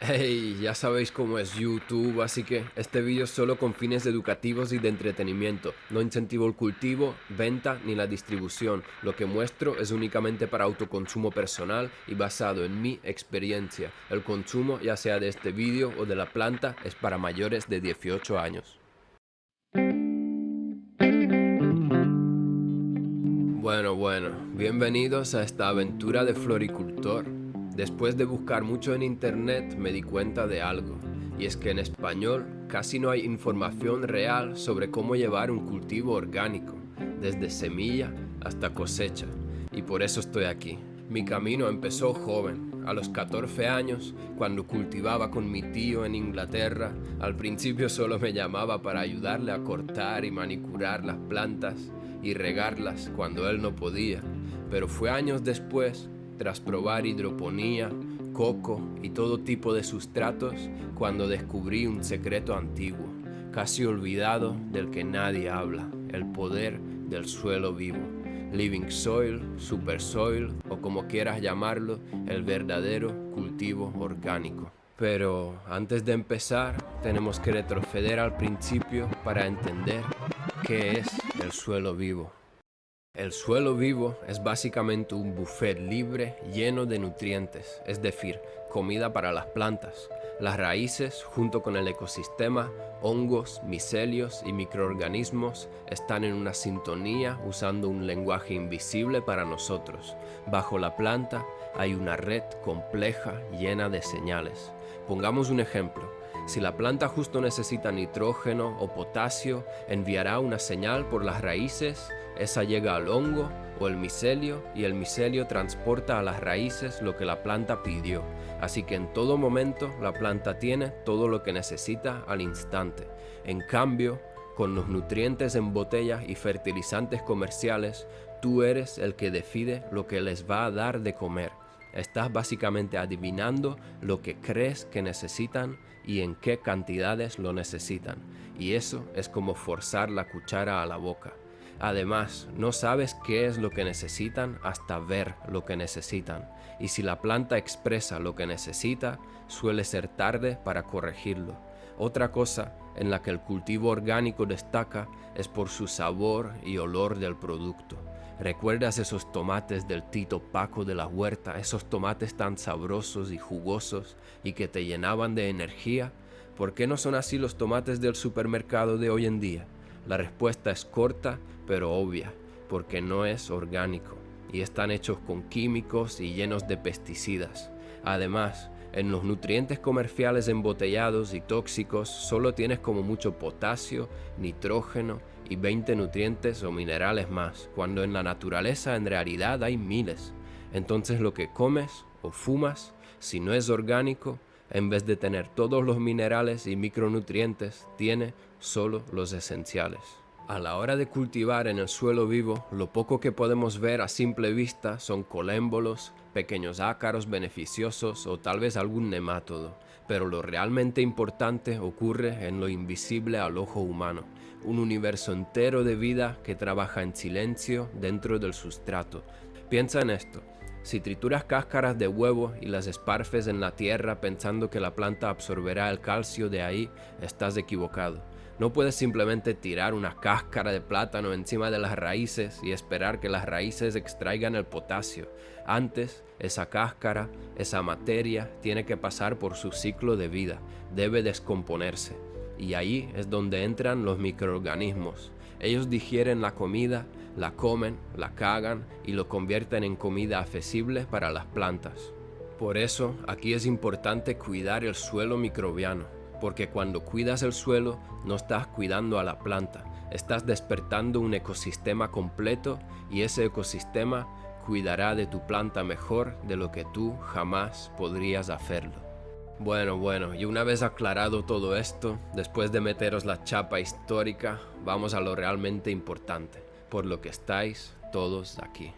Hey, ya sabéis cómo es YouTube, así que este vídeo es solo con fines educativos y de entretenimiento. No incentivo el cultivo, venta ni la distribución. Lo que muestro es únicamente para autoconsumo personal y basado en mi experiencia. El consumo, ya sea de este vídeo o de la planta, es para mayores de 18 años. Bueno, bienvenidos a esta aventura de floricultor. Después de buscar mucho en internet me di cuenta de algo, y es que en español casi no hay información real sobre cómo llevar un cultivo orgánico, desde semilla hasta cosecha, y por eso estoy aquí. Mi camino empezó joven, a los 14 años, cuando cultivaba con mi tío en Inglaterra. Al principio solo me llamaba para ayudarle a cortar y manicurar las plantas y regarlas cuando él no podía, pero fue años después, tras probar hidroponía, coco y todo tipo de sustratos, cuando descubrí un secreto antiguo, casi olvidado, del que nadie habla: el poder del suelo vivo. Living Soil, Super Soil o como quieras llamarlo, el verdadero cultivo orgánico. Pero antes de empezar, tenemos que retroceder al principio para entender qué es el suelo vivo. El suelo vivo es básicamente un buffet libre lleno de nutrientes, es decir, comida para las plantas. Las raíces, junto con el ecosistema, hongos, micelios y microorganismos, están en una sintonía usando un lenguaje invisible para nosotros. Bajo la planta hay una red compleja llena de señales. Pongamos un ejemplo. Si la planta justo necesita nitrógeno o potasio, enviará una señal por las raíces. Esa llega al hongo o el micelio y el micelio transporta a las raíces lo que la planta pidió. Así que en todo momento la planta tiene todo lo que necesita al instante. En cambio, con los nutrientes en botella y fertilizantes comerciales, tú eres el que decide lo que les va a dar de comer. Estás básicamente adivinando lo que crees que necesitan y en qué cantidades lo necesitan. Y eso es como forzar la cuchara a la boca. Además, no sabes qué es lo que necesitan hasta ver lo que necesitan. Y si la planta expresa lo que necesita, suele ser tarde para corregirlo. Otra cosa en la que el cultivo orgánico destaca es por su sabor y olor del producto. ¿Recuerdas esos tomates del Tito Paco de la huerta? Esos tomates tan sabrosos y jugosos y que te llenaban de energía. ¿Por qué no son así los tomates del supermercado de hoy en día? La respuesta es corta pero obvia, porque no es orgánico y están hechos con químicos y llenos de pesticidas. Además, en los nutrientes comerciales embotellados y tóxicos solo tienes como mucho potasio, nitrógeno y 20 nutrientes o minerales más, cuando en la naturaleza en realidad hay miles. Entonces lo que comes o fumas, si no es orgánico, en vez de tener todos los minerales y micronutrientes, tiene solo los esenciales. A la hora de cultivar en el suelo vivo, lo poco que podemos ver a simple vista son colémbolos, pequeños ácaros beneficiosos o tal vez algún nemátodo, pero lo realmente importante ocurre en lo invisible al ojo humano, un universo entero de vida que trabaja en silencio dentro del sustrato. Piensa en esto. Si trituras cáscaras de huevo y las esparces en la tierra pensando que la planta absorberá el calcio de ahí, estás equivocado. No puedes simplemente tirar una cáscara de plátano encima de las raíces y esperar que las raíces extraigan el potasio. Antes, esa cáscara, esa materia, tiene que pasar por su ciclo de vida, debe descomponerse. Y ahí es donde entran los microorganismos. Ellos digieren la comida, la comen, la cagan y lo convierten en comida accesible para las plantas. Por eso, aquí es importante cuidar el suelo microbiano, porque cuando cuidas el suelo, no estás cuidando a la planta, estás despertando un ecosistema completo y ese ecosistema cuidará de tu planta mejor de lo que tú jamás podrías hacerlo. Bueno, y una vez aclarado todo esto, después de meteros la chapa histórica, vamos a lo realmente importante, por lo que estáis todos aquí.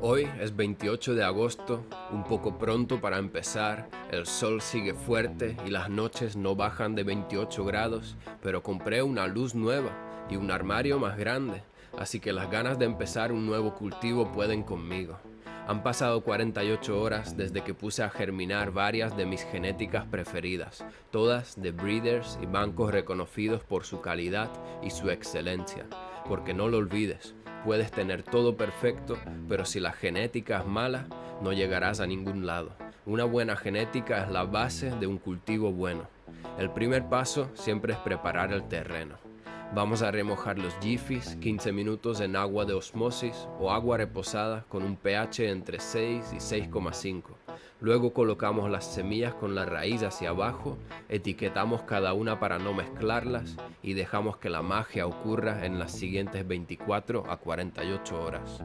Hoy es 28 de agosto, un poco pronto para empezar, el sol sigue fuerte y las noches no bajan de 28 grados, pero compré una luz nueva y un armario más grande, así que las ganas de empezar un nuevo cultivo pueden conmigo. Han pasado 48 horas desde que puse a germinar varias de mis genéticas preferidas, todas de breeders y bancos reconocidos por su calidad y su excelencia. Porque no lo olvides, puedes tener todo perfecto, pero si la genética es mala, no llegarás a ningún lado. Una buena genética es la base de un cultivo bueno. El primer paso siempre es preparar el terreno. Vamos a remojar los Jiffys 15 minutos en agua de osmosis o agua reposada con un pH entre 6 y 6,5. Luego colocamos las semillas con la raíz hacia abajo, etiquetamos cada una para no mezclarlas y dejamos que la magia ocurra en las siguientes 24 a 48 horas.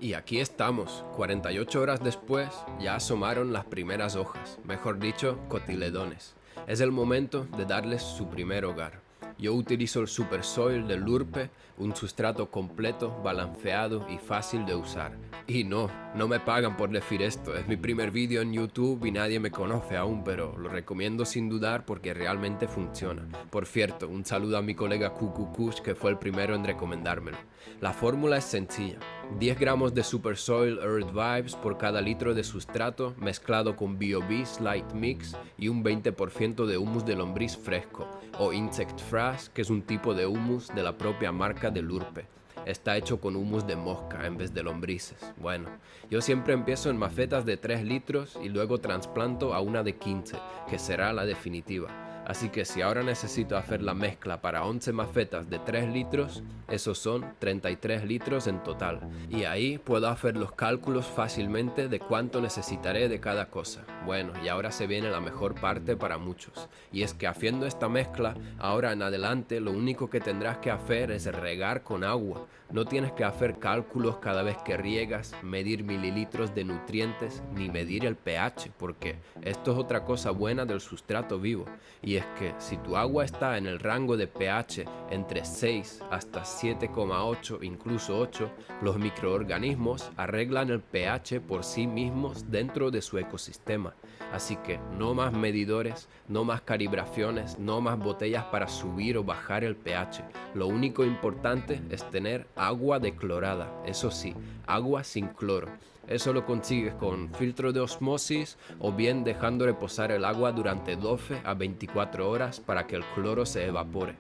Y aquí estamos, 48 horas después ya asomaron las primeras hojas, mejor dicho, cotiledones. Es el momento de darles su primer hogar. Yo utilizo el Super Soil de Lurpe, un sustrato completo, balanceado y fácil de usar. Y no me pagan por decir esto, es mi primer vídeo en YouTube y nadie me conoce aún, pero lo recomiendo sin dudar porque realmente funciona. Por cierto, un saludo a mi colega Kukukush que fue el primero en recomendármelo. La fórmula es sencilla, 10 gramos de Super Soil Earth Vibes por cada litro de sustrato mezclado con B.O.B. Slight Mix y un 20% de humus de lombriz fresco o Insect Frass, que es un tipo de humus de la propia marca de Lurpe. Está hecho con humus de mosca en vez de lombrices. Bueno, yo siempre empiezo en macetas de 3 litros y luego trasplanto a una de 15, que será la definitiva. Así que si ahora necesito hacer la mezcla para 11 macetas de 3 litros, esos son 33 litros en total. Y ahí puedo hacer los cálculos fácilmente de cuánto necesitaré de cada cosa. Bueno, y ahora se viene la mejor parte para muchos. Y es que haciendo esta mezcla, ahora en adelante lo único que tendrás que hacer es regar con agua. No tienes que hacer cálculos cada vez que riegas, medir mililitros de nutrientes, ni medir el pH, porque esto es otra cosa buena del sustrato vivo. Y es que si tu agua está en el rango de pH entre 6 hasta 7,8, incluso 8, los microorganismos arreglan el pH por sí mismos dentro de su ecosistema. Así que no más medidores, no más calibraciones, no más botellas para subir o bajar el pH. Lo único importante es tener agua declorada, eso sí, agua sin cloro. Eso lo consigues con filtro de osmosis o bien dejando reposar el agua durante 12 a 24 horas para que el cloro se evapore.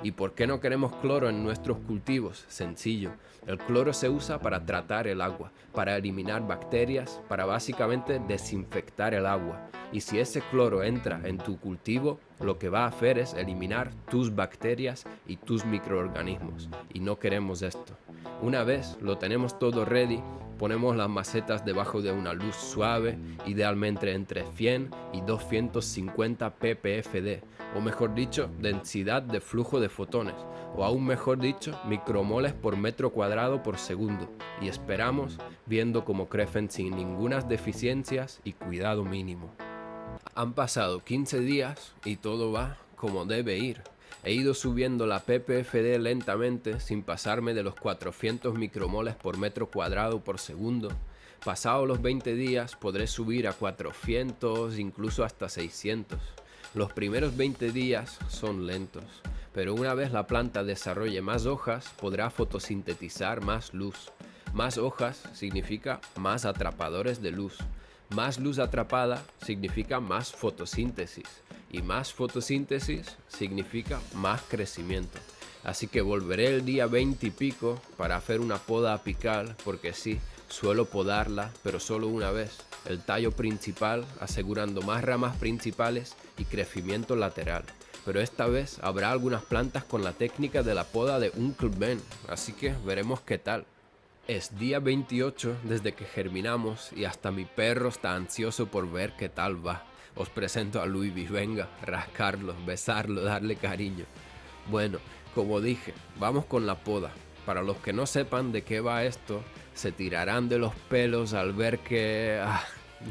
¿Y por qué no queremos cloro en nuestros cultivos? Sencillo. El cloro se usa para tratar el agua, para eliminar bacterias, para básicamente desinfectar el agua. Y si ese cloro entra en tu cultivo, lo que va a hacer es eliminar tus bacterias y tus microorganismos. Y no queremos esto. Una vez lo tenemos todo ready, ponemos las macetas debajo de una luz suave, idealmente entre 100 y 250 ppfd, o mejor dicho, densidad de flujo de fotones, o aún mejor dicho, micromoles por metro cuadrado por segundo, y esperamos viendo cómo crecen sin ninguna deficiencias y cuidado mínimo. Han pasado 15 días y todo va como debe ir. He ido subiendo la ppfd lentamente sin pasarme de los 400 micromoles por metro cuadrado por segundo. Pasados los 20 días podré subir a 400, incluso hasta 600. Los primeros 20 días son lentos, pero una vez la planta desarrolle más hojas, podrá fotosintetizar más luz. Más hojas significa más atrapadores de luz. Más luz atrapada significa más fotosíntesis. Y más fotosíntesis significa más crecimiento. Así que volveré el día 20 y pico para hacer una poda apical, porque sí, suelo podarla, pero solo una vez. El tallo principal, asegurando más ramas principales y crecimiento lateral. Pero esta vez habrá algunas plantas con la técnica de la poda de Uncle Ben, así que veremos qué tal. Es día 28 desde que germinamos y hasta mi perro está ansioso por ver qué tal va. Os presento a Luis, venga, rascarlo, besarlo, darle cariño. Bueno, como dije, vamos con la poda. Para los que no sepan de qué va esto, se tirarán de los pelos al ver que...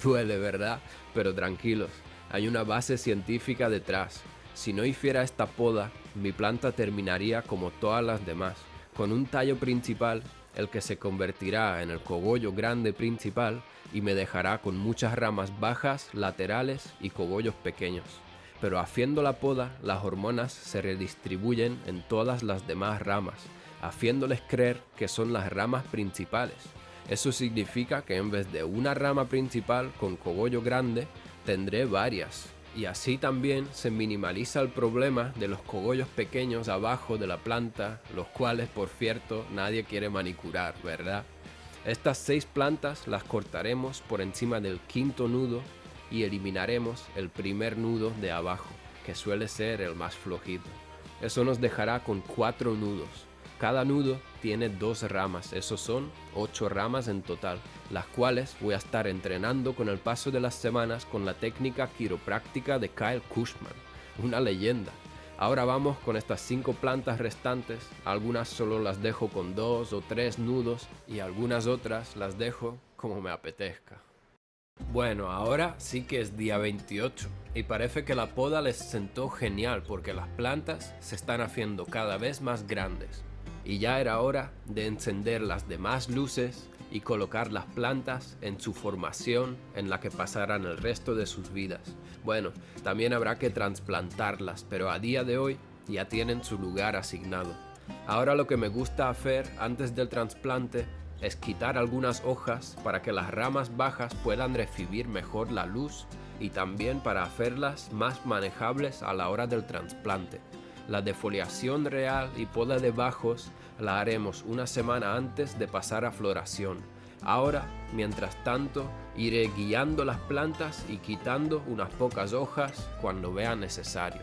duele, ¿verdad? Pero tranquilos, hay una base científica detrás. Si no hiciera esta poda, mi planta terminaría como todas las demás, con un tallo principal, el que se convertirá en el cogollo grande principal y me dejará con muchas ramas bajas, laterales y cogollos pequeños. Pero haciendo la poda, las hormonas se redistribuyen en todas las demás ramas, haciéndoles creer que son las ramas principales. Eso significa que en vez de una rama principal con cogollo grande, tendré varias. Y así también se minimaliza el problema de los cogollos pequeños abajo de la planta, los cuales, por cierto, nadie quiere manicurar, ¿verdad? Estas 6 plantas las cortaremos por encima del quinto nudo y eliminaremos el primer nudo de abajo, que suele ser el más flojito. Eso nos dejará con 4 nudos. Cada nudo tiene 2 ramas, esos son 8 ramas en total, las cuales voy a estar entrenando con el paso de las semanas con la técnica quiropráctica de Kyle Kushman, una leyenda. Ahora vamos con estas 5 plantas restantes, algunas solo las dejo con 2 o 3 nudos y algunas otras las dejo como me apetezca. Bueno, ahora sí que es día 28 y parece que la poda les sentó genial porque las plantas se están haciendo cada vez más grandes. Y ya era hora de encender las demás luces y colocar las plantas en su formación en la que pasarán el resto de sus vidas. Bueno, también habrá que trasplantarlas, pero a día de hoy ya tienen su lugar asignado. Ahora lo que me gusta hacer antes del trasplante es quitar algunas hojas para que las ramas bajas puedan recibir mejor la luz y también para hacerlas más manejables a la hora del trasplante. La defoliación real y poda de bajos la haremos una semana antes de pasar a floración. Ahora, mientras tanto, iré guiando las plantas y quitando unas pocas hojas cuando vea necesario.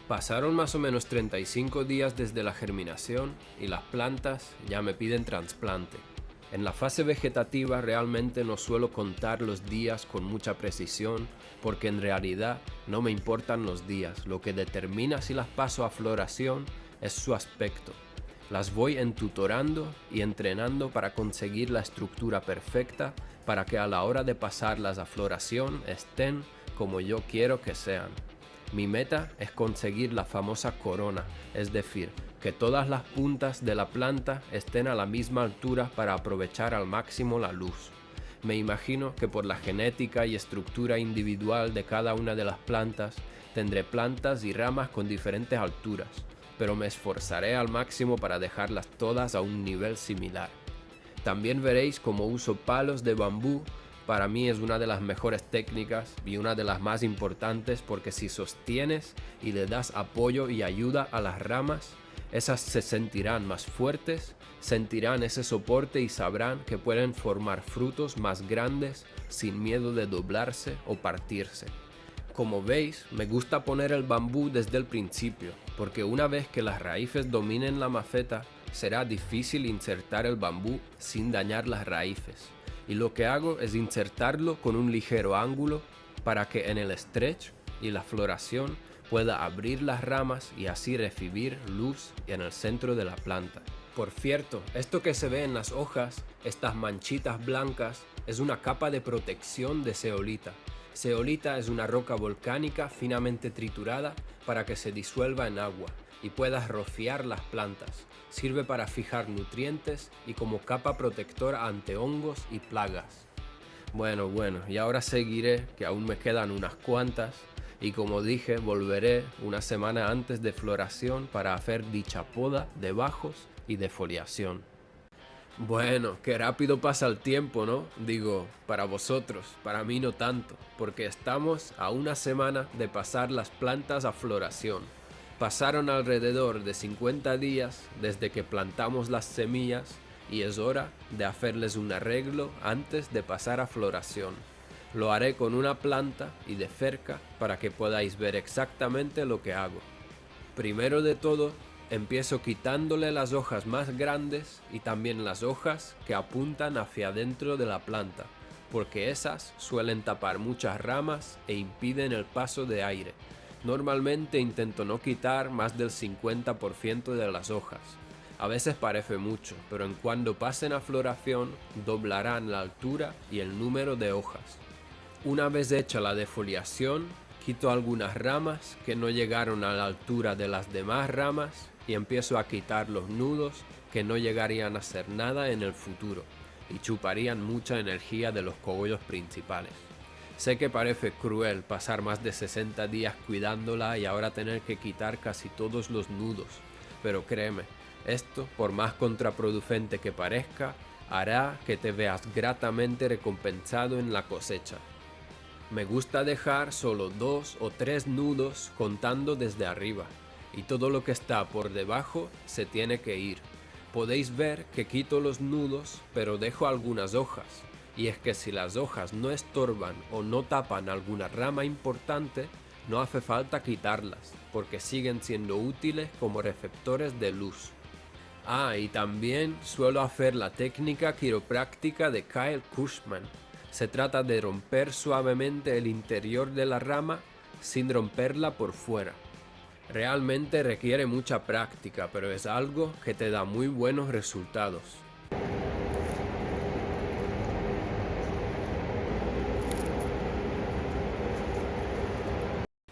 Pasaron más o menos 35 días desde la germinación y las plantas ya me piden trasplante. En la fase vegetativa realmente no suelo contar los días con mucha precisión porque en realidad no me importan los días, lo que determina si las paso a floración es su aspecto. Las voy entutorando y entrenando para conseguir la estructura perfecta para que a la hora de pasarlas a floración estén como yo quiero que sean. Mi meta es conseguir la famosa corona, es decir, que todas las puntas de la planta estén a la misma altura para aprovechar al máximo la luz. Me imagino que por la genética y estructura individual de cada una de las plantas, tendré plantas y ramas con diferentes alturas, pero me esforzaré al máximo para dejarlas todas a un nivel similar. También veréis cómo uso palos de bambú. Para mí es una de las mejores técnicas y una de las más importantes porque si sostienes y le das apoyo y ayuda a las ramas, esas se sentirán más fuertes, sentirán ese soporte y sabrán que pueden formar frutos más grandes sin miedo de doblarse o partirse. Como veis, me gusta poner el bambú desde el principio, porque una vez que las raíces dominen la maceta, será difícil insertar el bambú sin dañar las raíces. Y lo que hago es insertarlo con un ligero ángulo para que en el stretch y la floración pueda abrir las ramas y así recibir luz en el centro de la planta. Por cierto, esto que se ve en las hojas, estas manchitas blancas, es una capa de protección de zeolita. Zeolita es una roca volcánica finamente triturada para que se disuelva en agua y puedas rociar las plantas. Sirve para fijar nutrientes y como capa protectora ante hongos y plagas. Bueno, y ahora seguiré, que aún me quedan unas cuantas, y como dije, volveré una semana antes de floración para hacer dicha poda de bajos y defoliación. Bueno, qué rápido pasa el tiempo, ¿no? Digo, para vosotros, para mí no tanto, porque estamos a una semana de pasar las plantas a floración. Pasaron alrededor de 50 días desde que plantamos las semillas y es hora de hacerles un arreglo antes de pasar a floración. Lo haré con una planta y de cerca para que podáis ver exactamente lo que hago. Primero de todo, empiezo quitándole las hojas más grandes y también las hojas que apuntan hacia adentro de la planta, porque esas suelen tapar muchas ramas e impiden el paso de aire. Normalmente intento no quitar más del 50% de las hojas. A veces parece mucho, pero en cuando pasen a floración doblarán la altura y el número de hojas. Una vez hecha la defoliación, quito algunas ramas que no llegaron a la altura de las demás ramas y empiezo a quitar los nudos que no llegarían a ser nada en el futuro y chuparían mucha energía de los cogollos principales. Sé que parece cruel pasar más de 60 días cuidándola y ahora tener que quitar casi todos los nudos, pero créeme, Esto, por más contraproducente que parezca, hará que te veas gratamente recompensado en la cosecha. Me gusta dejar solo 2 o 3 nudos contando desde arriba, y todo lo que está por debajo se tiene que ir. Podéis ver que quito los nudos, pero dejo algunas hojas, y es que si las hojas no estorban o no tapan alguna rama importante, no hace falta quitarlas, porque siguen siendo útiles como receptores de luz. Y también suelo hacer la técnica quiropráctica de Kyle Cushman. Se trata de romper suavemente el interior de la rama sin romperla por fuera. Realmente requiere mucha práctica, pero es algo que te da muy buenos resultados.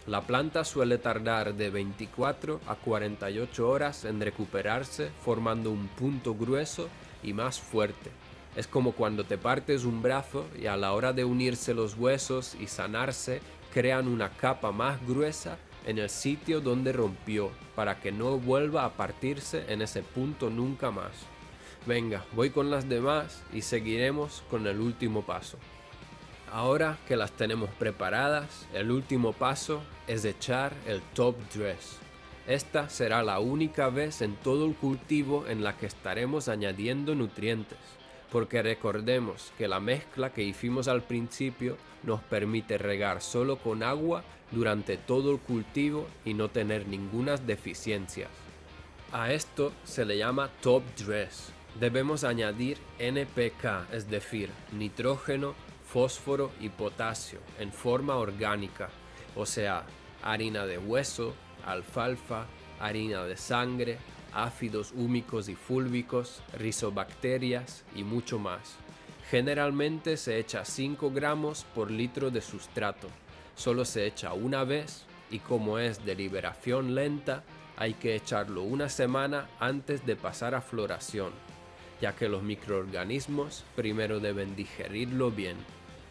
La planta suele tardar de 24 a 48 horas en recuperarse, formando un punto grueso y más fuerte. Es como cuando te partes un brazo y a la hora de unirse los huesos y sanarse, crean una capa más gruesa en el sitio donde rompió, para que no vuelva a partirse en ese punto nunca más. Venga, voy con las demás y seguiremos con el último paso. Ahora que las tenemos preparadas, el último paso es echar el top dress. Esta será la única vez en todo el cultivo en la que estaremos añadiendo nutrientes, porque recordemos que la mezcla que hicimos al principio nos permite regar solo con agua durante todo el cultivo y no tener ninguna deficiencias. A esto se le llama top dress. Debemos añadir NPK, es decir, nitrógeno, fósforo y potasio en forma orgánica, o sea, harina de hueso, alfalfa, harina de sangre, ácidos húmicos y fúlvicos, rizobacterias y mucho más. Generalmente se echa 5 gramos por litro de sustrato. Solo se echa una vez y como es de liberación lenta, hay que echarlo una semana antes de pasar a floración, ya que los microorganismos primero deben digerirlo bien.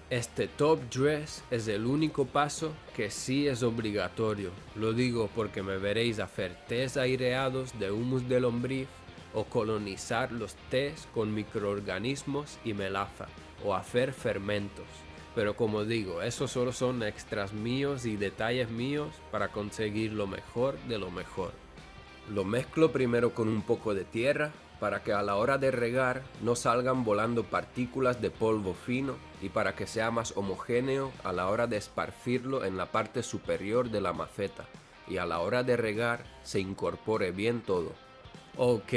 Este top dress es el único paso que sí es obligatorio. Lo digo porque me veréis hacer tés aireados de humus de lombriz o colonizar los tés con microorganismos y melaza o hacer fermentos. Pero como digo, esos solo son extras míos y detalles míos para conseguir lo mejor de lo mejor. Lo mezclo primero con un poco de tierra para que a la hora de regar no salgan volando partículas de polvo fino y para que sea más homogéneo a la hora de esparcirlo en la parte superior de la maceta y a la hora de regar se incorpore bien todo. Ok,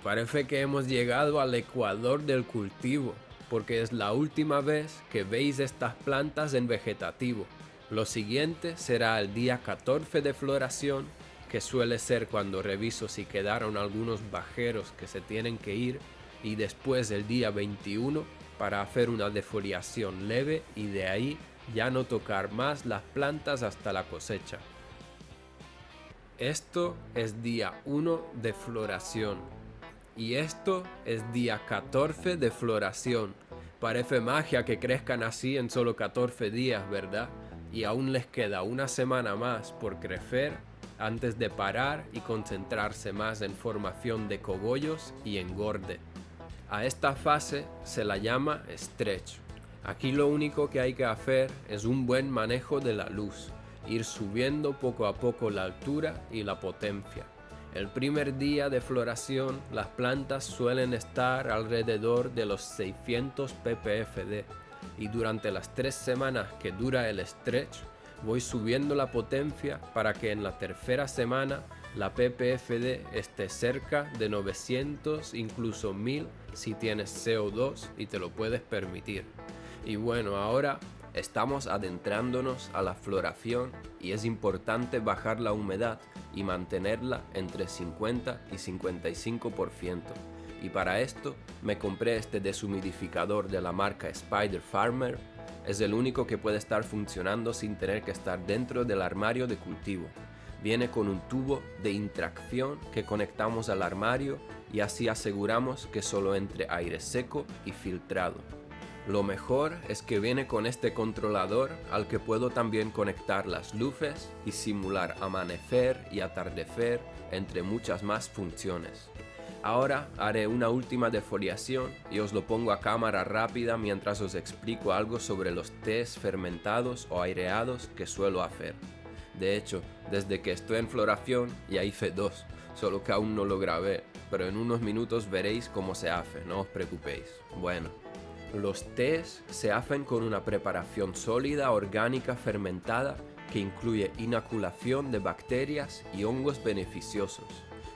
parece que hemos llegado al ecuador del cultivo, porque es la última vez que veis estas plantas en vegetativo. Lo siguiente será el día 14 de floración, que suele ser cuando reviso si quedaron algunos bajeros que se tienen que ir, y después el día 21 para hacer una defoliación leve y de ahí ya no tocar más las plantas hasta la cosecha. Esto es día 1 de floración y esto es día 14 de floración. Parece magia que crezcan así en solo 14 días, ¿verdad? Y aún les queda una semana más por crecer antes de parar y concentrarse más en formación de cogollos y engorde. A esta fase se la llama stretch. Aquí lo único que hay que hacer es un buen manejo de la luz, ir subiendo poco a poco la altura y la potencia. El primer día de floración las plantas suelen estar alrededor de los 600 ppfd y durante las 3 semanas que dura el stretch voy subiendo la potencia para que en la tercera semana la ppfd esté cerca de 900, incluso 1000 si tienes CO2 y te lo puedes permitir. Y bueno, ahora estamos adentrándonos a la floración y es importante bajar la humedad y mantenerla entre 50 y 55%. Y para esto me compré este deshumidificador de la marca Spider Farmer. Es el único que puede estar funcionando sin tener que estar dentro del armario de cultivo. Viene con un tubo de intracción que conectamos al armario y así aseguramos que solo entre aire seco y filtrado. Lo mejor es que viene con este controlador al que puedo también conectar las luces y simular amanecer y atardecer, entre muchas más funciones. Ahora haré una última defoliación y os lo pongo a cámara rápida mientras os explico algo sobre los tés fermentados o aireados que suelo hacer. De hecho, desde que estoy en floración ya hice 2, solo que aún no lo grabé, pero en unos minutos veréis cómo se hace, no os preocupéis. Bueno, los tés se hacen con una preparación sólida orgánica fermentada que incluye inoculación de bacterias y hongos beneficiosos.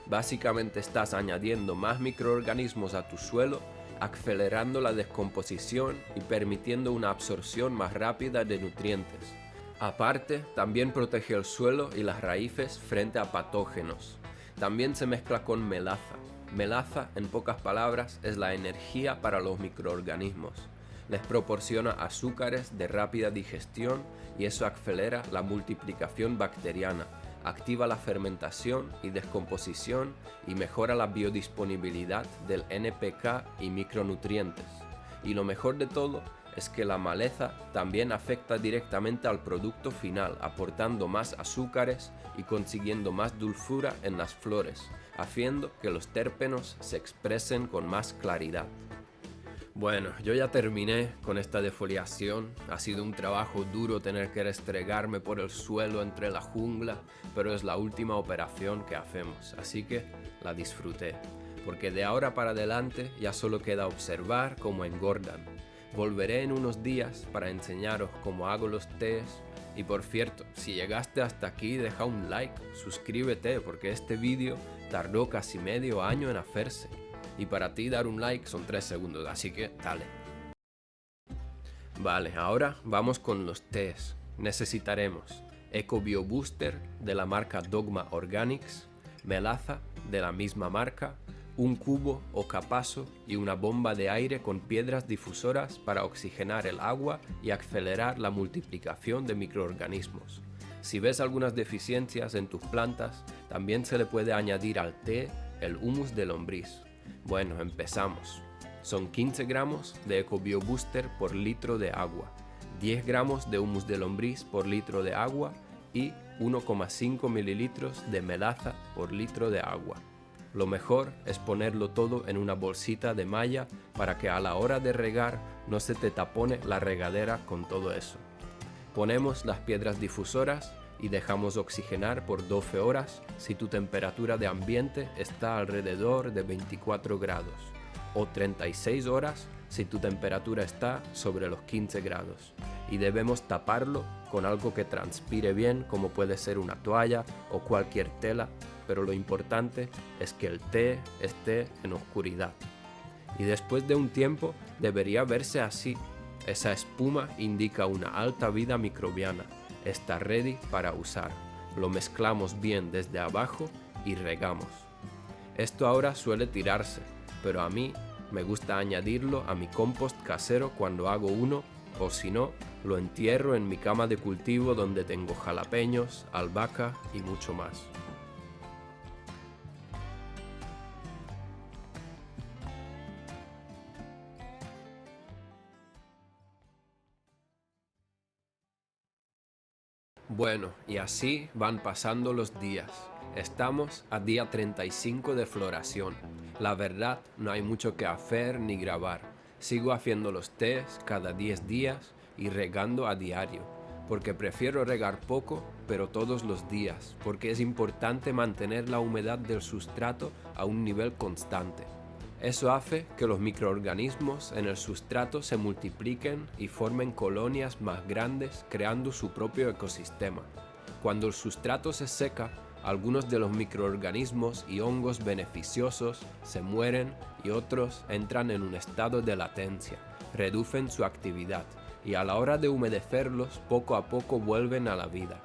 Básicamente estás añadiendo más microorganismos a tu suelo, acelerando la descomposición y permitiendo una absorción más rápida de nutrientes. Aparte, también protege el suelo y las raíces frente a patógenos. También se mezcla con melaza. Melaza, en pocas palabras, es la energía para los microorganismos. Les proporciona azúcares de rápida digestión y eso acelera la multiplicación bacteriana, activa la fermentación y descomposición y mejora la biodisponibilidad del NPK y micronutrientes. Y lo mejor de todo es que la maleza también afecta directamente al producto final, aportando más azúcares y consiguiendo más dulzura en las flores, haciendo que los terpenos se expresen con más claridad. Bueno, yo ya terminé con esta defoliación. Ha sido un trabajo duro tener que restregarme por el suelo entre la jungla, pero es la última operación que hacemos, así que la disfruté, porque de ahora para adelante ya solo queda observar cómo engordan. Volveré en unos días para enseñaros cómo hago los tés. Y por cierto, si llegaste hasta aquí, deja un like, suscríbete, porque este vídeo tardó casi medio año en hacerse. Y para ti dar un like son 3 segundos, así que dale. Vale, ahora vamos con los tés. Necesitaremos EcoBio Booster de la marca Dogma Organics, melaza de la misma marca, un cubo o capazo y una bomba de aire con piedras difusoras para oxigenar el agua y acelerar la multiplicación de microorganismos. Si ves algunas deficiencias en tus plantas, también se le puede añadir al té el humus de lombriz. Bueno, empezamos. Son 15 gramos de EcoBio Booster por litro de agua, 10 gramos de humus de lombriz por litro de agua y 1,5 mililitros de melaza por litro de agua. Lo mejor es ponerlo todo en una bolsita de malla para que a la hora de regar no se te tapone la regadera con todo eso. Ponemos las piedras difusoras y dejamos oxigenar por 12 horas si tu temperatura de ambiente está alrededor de 24 grados o 36 horas si tu temperatura está sobre los 15 grados. Y debemos taparlo con algo que transpire bien, como puede ser una toalla o cualquier tela, pero lo importante es que el té esté en oscuridad. Y después de un tiempo debería verse así. Esa espuma indica una alta vida microbiana. Está ready para usar. Lo mezclamos bien desde abajo y regamos. Esto ahora suele tirarse, pero a mí me gusta añadirlo a mi compost casero cuando hago uno, o si no, lo entierro en mi cama de cultivo donde tengo jalapeños, albahaca y mucho más. Bueno, y así van pasando los días. Estamos a día 35 de floración. La verdad, no hay mucho que hacer ni grabar. Sigo haciendo los tés cada 10 días y regando a diario, porque prefiero regar poco, pero todos los días, porque es importante mantener la humedad del sustrato a un nivel constante. Eso hace que los microorganismos en el sustrato se multipliquen y formen colonias más grandes, creando su propio ecosistema. Cuando el sustrato se seca, algunos de los microorganismos y hongos beneficiosos se mueren y otros entran en un estado de latencia, reducen su actividad y a la hora de humedecerlos poco a poco vuelven a la vida.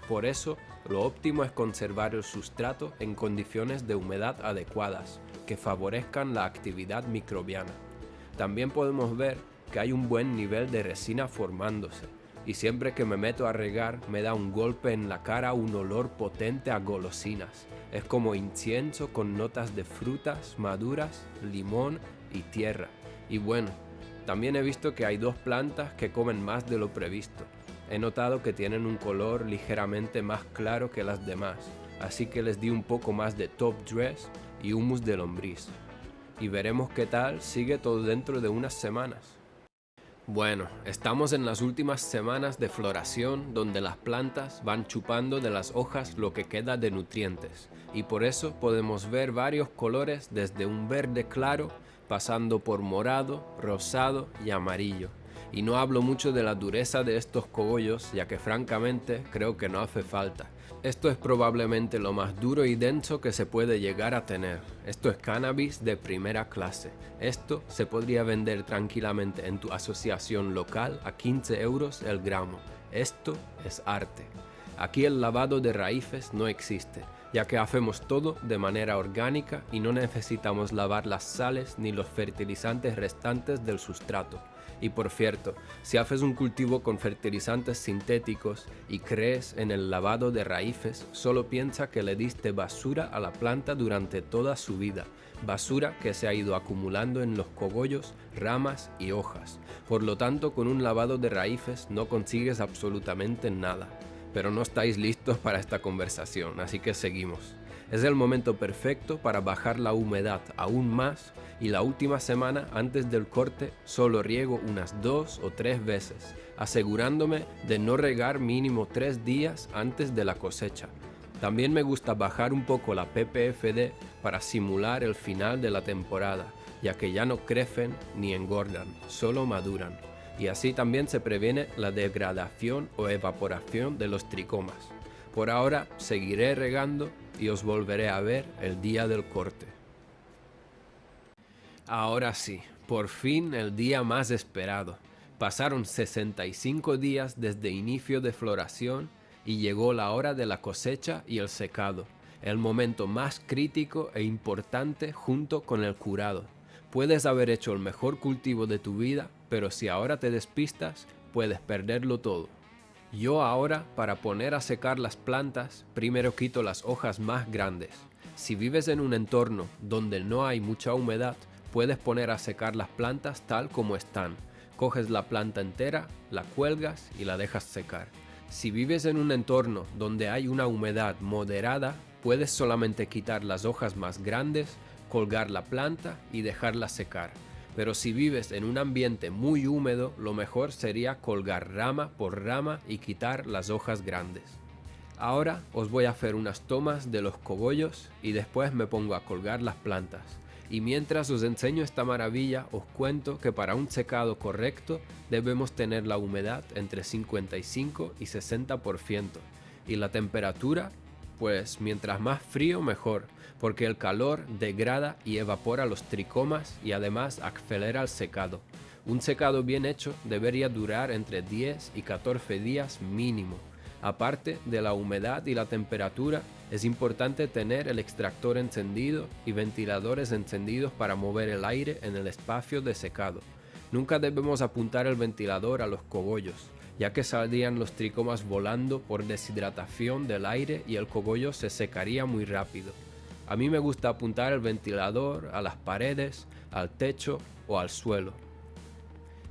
Por eso, lo óptimo es conservar el sustrato en condiciones de humedad adecuadas, que favorezcan la actividad microbiana. También podemos ver que hay un buen nivel de resina formándose, y siempre que me meto a regar me da un golpe en la cara un olor potente a golosinas. Es como incienso con notas de frutas maduras, limón y tierra. Y bueno, También he visto que hay dos plantas que comen más de lo previsto. He notado que tienen un color ligeramente más claro que las demás, así que les di un poco más de top dress y humus de lombriz. Y veremos qué tal sigue todo dentro de unas semanas. Bueno, estamos en las últimas semanas de floración donde las plantas van chupando de las hojas lo que queda de nutrientes y por eso podemos ver varios colores desde un verde claro pasando por morado, rosado y amarillo. Y no hablo mucho de la dureza de estos cogollos ya que francamente creo que no hace falta. Esto es probablemente lo más duro y denso que se puede llegar a tener. Esto es cannabis de primera clase. Esto se podría vender tranquilamente en tu asociación local a 15 euros el gramo. Esto es arte. Aquí el lavado de raíces no existe, ya que hacemos todo de manera orgánica y no necesitamos lavar las sales ni los fertilizantes restantes del sustrato. Y por cierto, si haces un cultivo con fertilizantes sintéticos y crees en el lavado de raíces, solo piensa que le diste basura a la planta durante toda su vida, basura que se ha ido acumulando en los cogollos, ramas y hojas. Por lo tanto, con un lavado de raíces no consigues absolutamente nada. Pero no estáis listos para esta conversación, así que seguimos. Es el momento perfecto para bajar la humedad aún más y la última semana antes del corte solo riego unas 2 o 3 veces, asegurándome de no regar mínimo 3 días antes de la cosecha. También me gusta bajar un poco la ppfd para simular el final de la temporada, ya que ya no crecen ni engordan, solo maduran. Y así también se previene la degradación o evaporación de los tricomas. Por ahora seguiré regando y os volveré a ver el día del corte. Ahora sí, por fin el día más esperado. Pasaron 65 días desde inicio de floración y llegó la hora de la cosecha y el secado, el momento más crítico e importante junto con el curado. Puedes haber hecho el mejor cultivo de tu vida, pero si ahora te despistas, puedes perderlo todo. Yo ahora, para poner a secar las plantas, primero quito las hojas más grandes. Si vives en un entorno donde no hay mucha humedad, puedes poner a secar las plantas tal como están. Coges la planta entera, la cuelgas y la dejas secar. Si vives en un entorno donde hay una humedad moderada, puedes solamente quitar las hojas más grandes, colgar la planta y dejarla secar. Pero si vives en un ambiente muy húmedo, lo mejor sería colgar rama por rama y quitar las hojas grandes. Ahora os voy a hacer unas tomas de los cogollos y después me pongo a colgar las plantas. Y mientras os enseño esta maravilla, os cuento que para un secado correcto debemos tener la humedad entre 55 y 60%. Y la temperatura, pues mientras más frío mejor, porque el calor degrada y evapora los tricomas y además acelera el secado. Un secado bien hecho debería durar entre 10 y 14 días mínimo. Aparte de la humedad y la temperatura, es importante tener el extractor encendido y ventiladores encendidos para mover el aire en el espacio de secado. Nunca debemos apuntar el ventilador a los cogollos, ya que saldrían los tricomas volando por deshidratación del aire y el cogollo se secaría muy rápido. A mí me gusta apuntar el ventilador a las paredes, al techo o al suelo.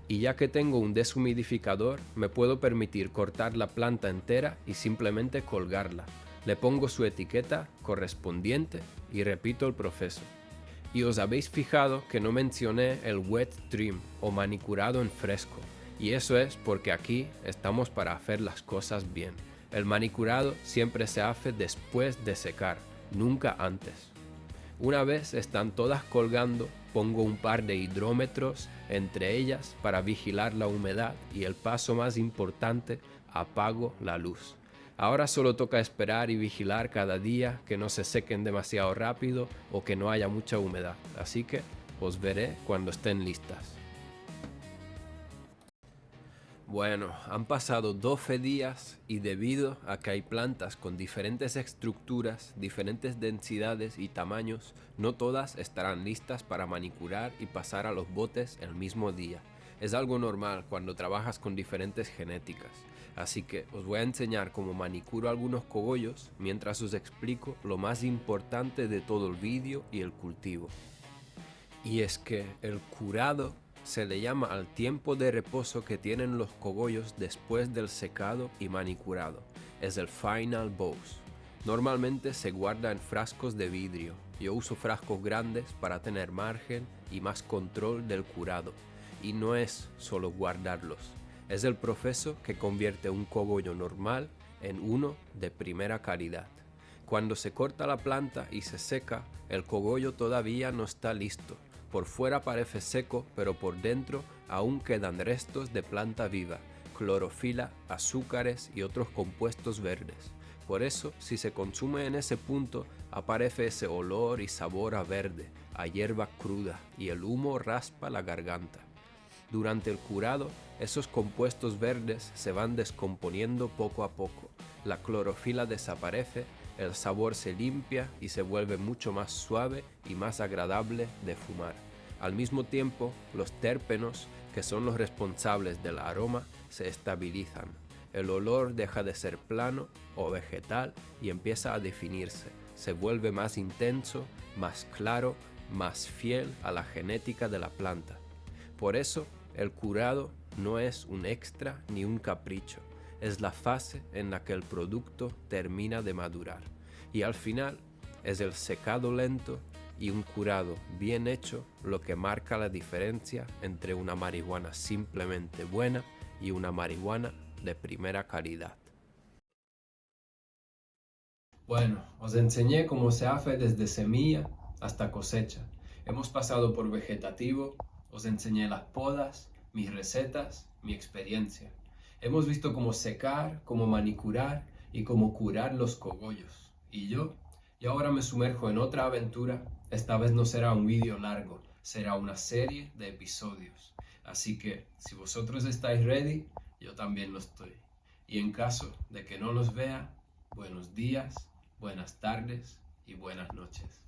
Y ya que tengo un deshumidificador, me puedo permitir cortar la planta entera y simplemente colgarla. Le pongo su etiqueta correspondiente y repito el proceso. Y os habéis fijado que no mencioné el wet trim o manicurado en fresco. Y eso es porque aquí estamos para hacer las cosas bien. El manicurado siempre se hace después de secar, nunca antes. Una vez están todas colgando, pongo un par de hidrómetros entre ellas para vigilar la humedad y el paso más importante, apago la luz. Ahora solo toca esperar y vigilar cada día que no se sequen demasiado rápido o que no haya mucha humedad, así que os veré cuando estén listas. Bueno, han pasado 12 días y debido a que hay plantas con diferentes estructuras, diferentes densidades y tamaños, no todas estarán listas para manicurar y pasar a los botes el mismo día. Es algo normal cuando trabajas con diferentes genéticas, así que os voy a enseñar cómo manicuro algunos cogollos mientras os explico lo más importante de todo el vídeo y el cultivo. Y es que el curado Se le llama al tiempo de reposo que tienen los cogollos después del secado y manicurado. Es el final bows. Normalmente se guarda en frascos de vidrio. Yo uso frascos grandes para tener margen y más control del curado. Y no es solo guardarlos. Es el proceso que convierte un cogollo normal en uno de primera calidad. Cuando se corta la planta y se seca, el cogollo todavía no está listo. Por fuera parece seco, pero por dentro aún quedan restos de planta viva, clorofila, azúcares y otros compuestos verdes. Por eso, si se consume en ese punto, aparece ese olor y sabor a verde, a hierba cruda, y el humo raspa la garganta. Durante el curado, esos compuestos verdes se van descomponiendo poco a poco. La clorofila desaparece, el sabor se limpia y se vuelve mucho más suave y más agradable de fumar. Al mismo tiempo, los térpenos, que son los responsables del aroma, se estabilizan. El olor deja de ser plano o vegetal y empieza a definirse. Se vuelve más intenso, más claro, más fiel a la genética de la planta. Por eso, el curado no es un extra ni un capricho, es la fase en la que el producto termina de madurar. Y al final, es el secado lento y un curado bien hecho lo que marca la diferencia entre una marihuana simplemente buena y una marihuana de primera calidad. Bueno, os enseñé cómo se hace desde semilla hasta cosecha. Hemos pasado por vegetativo, os enseñé las podas, mis recetas, mi experiencia. Hemos visto cómo secar, cómo manicurar y cómo curar los cogollos. Y ahora me sumerjo en otra aventura. Esta vez no será un vídeo largo, será una serie de episodios. Así que, si vosotros estáis ready, yo también lo estoy. Y en caso de que no los vea, buenos días, buenas tardes y buenas noches.